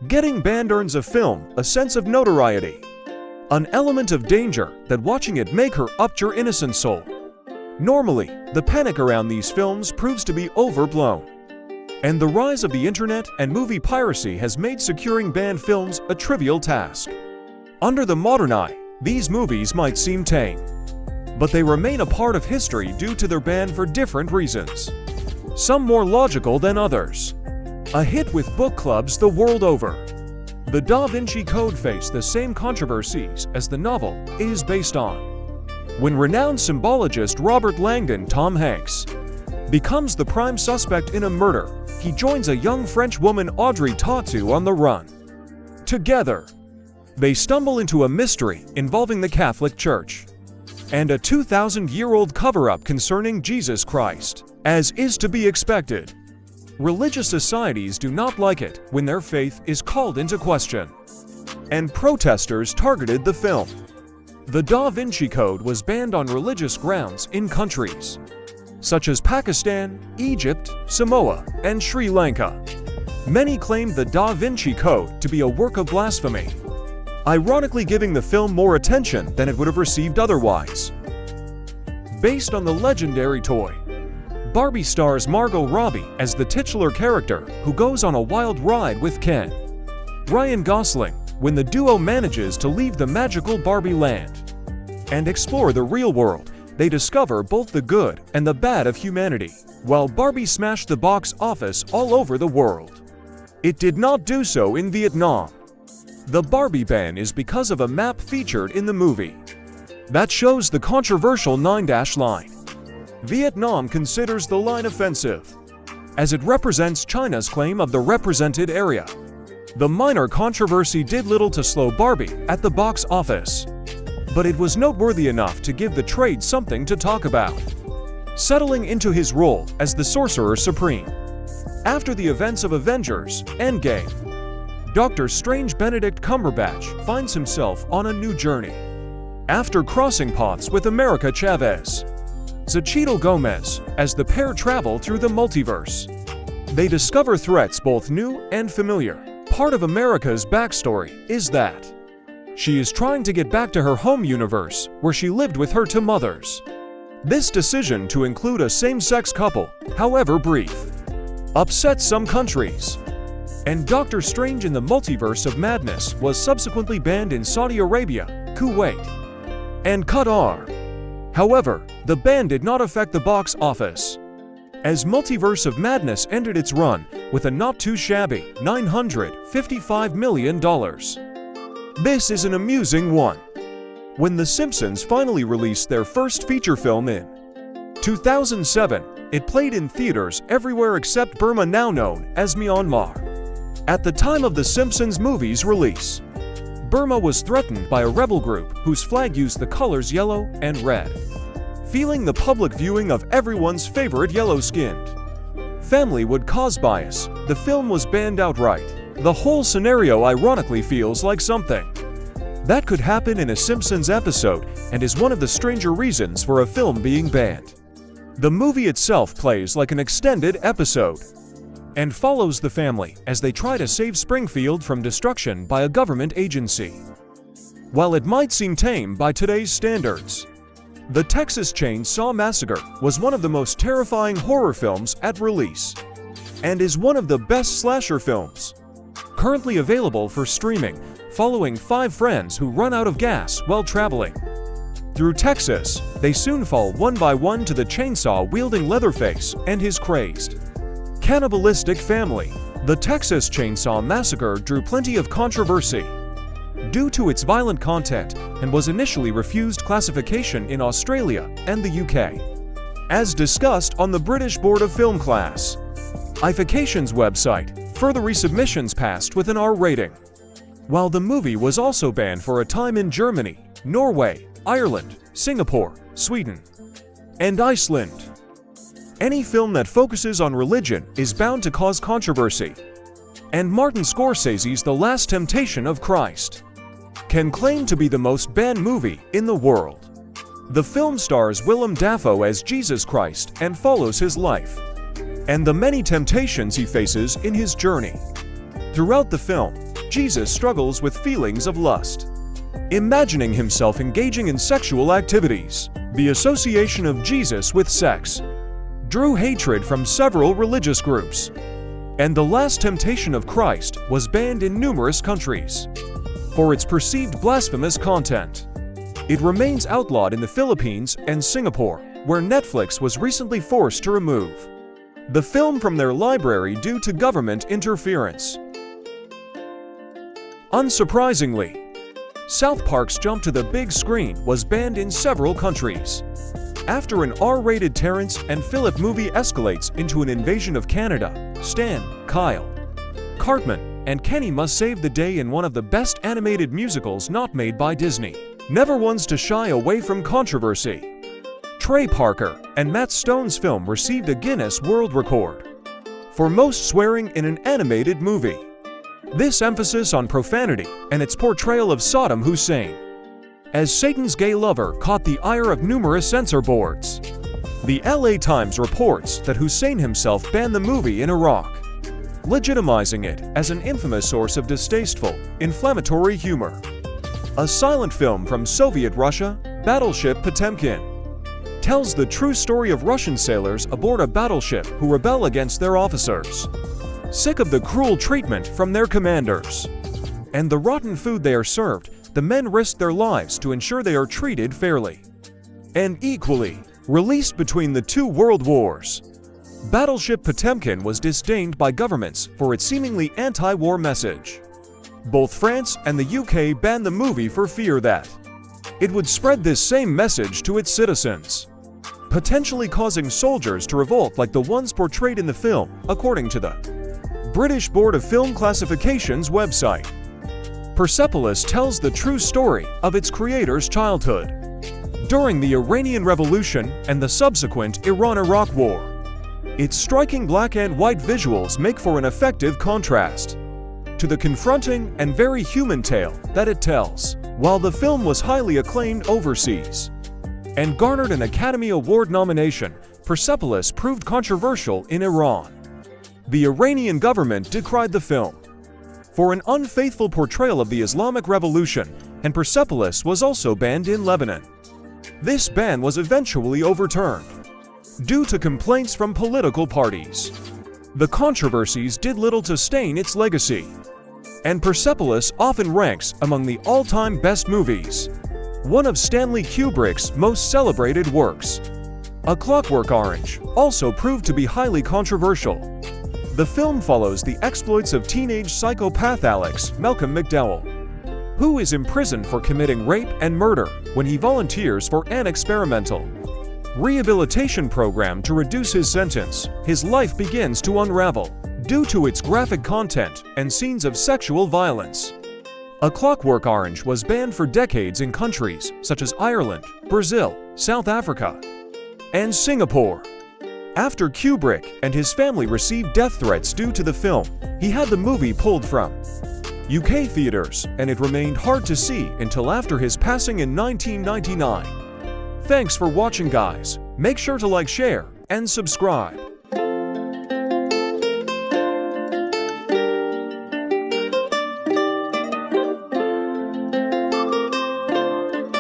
Getting banned earns a film a sense of notoriety, an element of danger that watching it make her up your innocent soul. Normally, the panic around these films proves to be overblown, and the rise of the internet and movie piracy has made securing banned films a trivial task. Under the modern eye, these movies might seem tame, but they remain a part of history due to their ban for different reasons, some more logical than others. A hit with book clubs the world over, The Da Vinci Code faced the same controversies as the novel it is based on. When renowned symbologist Robert Langdon Tom Hanks becomes the prime suspect in a murder, he joins a young French woman Audrey Tautou on the run. Together, they stumble into a mystery involving the Catholic Church and a 2,000-year-old cover-up concerning Jesus Christ. As is to be expected, religious societies do not like it when their faith is called into question, and protesters targeted the film. The Da Vinci Code was banned on religious grounds in countries such as Pakistan, Egypt, Samoa, and Sri Lanka. Many claimed the Da Vinci Code to be a work of blasphemy, ironically giving the film more attention than it would have received otherwise. Based on the legendary toy, Barbie stars Margot Robbie as the titular character who goes on a wild ride with Ken. Ryan Gosling, when the duo manages to leave the magical Barbie land and explore the real world, they discover both the good and the bad of humanity, while Barbie smashed the box office all over the world. It did not do so in Vietnam. The Barbie ban is because of a map featured in the movie that shows the controversial 9- line. Vietnam considers the line offensive, as it represents China's claim of the represented area. The minor controversy did little to slow Barbie at the box office, but it was noteworthy enough to give the trade something to talk about. Settling into his role as the Sorcerer Supreme after the events of Avengers: Endgame, Doctor Strange Benedict Cumberbatch finds himself on a new journey. After crossing paths with America Chavez, Zachito Gomez, as the pair travel through the multiverse, they discover threats both new and familiar. Part of America's backstory is that she is trying to get back to her home universe where she lived with her two mothers. This decision to include a same-sex couple, however brief, upset some countries, and Doctor Strange in the Multiverse of Madness was subsequently banned in Saudi Arabia, Kuwait, and Qatar. However, the ban did not affect the box office, as Multiverse of Madness ended its run with a not-too-shabby $955 million. This is an amusing one. When The Simpsons finally released their first feature film in 2007, it played in theaters everywhere except Burma, now known as Myanmar. At the time of The Simpsons movie's release, Burma was threatened by a rebel group whose flag used the colors yellow and red. Feeling the public viewing of everyone's favorite yellow-skinned family would cause bias, the film was banned outright. The whole scenario ironically feels like something that could happen in a Simpsons episode and is one of the stranger reasons for a film being banned. The movie itself plays like an extended episode and follows the family as they try to save Springfield from destruction by a government agency. While it might seem tame by today's standards, The Texas Chainsaw Massacre was one of the most terrifying horror films at release and is one of the best slasher films currently available for streaming, following 5 friends who run out of gas while traveling through Texas. They soon fall one by one to the chainsaw-wielding Leatherface and his crazed, cannibalistic family. The Texas Chainsaw Massacre drew plenty of controversy due to its violent content and was initially refused classification in Australia and the UK, as discussed on the British Board of Film Classification's website. Further resubmissions passed with an R rating, while the movie was also banned for a time in Germany, Norway, Ireland, Singapore, Sweden, and Iceland. Any film that focuses on religion is bound to cause controversy, and Martin Scorsese's The Last Temptation of Christ can claim to be the most banned movie in the world. The film stars Willem Dafoe as Jesus Christ and follows his life and the many temptations he faces in his journey. Throughout the film, Jesus struggles with feelings of lust. Imagining himself engaging in sexual activities, the association of Jesus with sex drew hatred from several religious groups, and The Last Temptation of Christ was banned in numerous countries for its perceived blasphemous content. It remains outlawed in the Philippines and Singapore, where Netflix was recently forced to remove the film from their library due to government interference. Unsurprisingly, South Park's jump to the big screen was banned in several countries after an R-rated Terrence and Phillip movie escalates into an invasion of Canada. Stan, Kyle, Cartman, and Kenny must save the day in one of the best animated musicals not made by Disney. Never ones to shy away from controversy. Trey Parker and Matt Stone's film received a Guinness World Record for most swearing in an animated movie. This emphasis on profanity and its portrayal of Saddam Hussein as Satan's gay lover caught the ire of numerous censor boards. The LA Times reports that Hussein himself banned the movie in Iraq, legitimizing it as an infamous source of distasteful, inflammatory humor. A silent film from Soviet Russia, Battleship Potemkin, tells the true story of Russian sailors aboard a battleship who rebel against their officers, sick of the cruel treatment from their commanders and the rotten food they are served. The men risk their lives to ensure they are treated fairly and equally. Released between the two world wars, Battleship Potemkin was disdained by governments for its seemingly anti-war message. Both France and the UK banned the movie for fear that it would spread this same message to its citizens, potentially causing soldiers to revolt like the ones portrayed in the film, according to the British Board of Film Classification's website. Persepolis tells the true story of its creator's childhood during the Iranian Revolution and the subsequent Iran-Iraq War. Its striking black and white visuals make for an effective contrast to the confronting and very human tale that it tells. While the film was highly acclaimed overseas and garnered an Academy Award nomination, Persepolis proved controversial in Iran. The Iranian government decried the film for an unfaithful portrayal of the Islamic Revolution, and Persepolis was also banned in Lebanon. This ban was eventually overturned due to complaints from political parties. The controversies did little to stain its legacy, and Persepolis often ranks among the all-time best movies, one of Stanley Kubrick's most celebrated works. A Clockwork Orange also proved to be highly controversial. The film follows the exploits of teenage psychopath Alex Malcolm McDowell, who is imprisoned for committing rape and murder when he volunteers for an experimental rehabilitation program to reduce his sentence. His life begins to unravel due to its graphic content and scenes of sexual violence. A Clockwork Orange was banned for decades in countries such as Ireland, Brazil, South Africa, and Singapore. After Kubrick and his family received death threats due to the film, he had the movie pulled from UK theaters, and it remained hard to see until after his passing in 1999. Thanks for watching, guys. Make sure to like, share, and subscribe.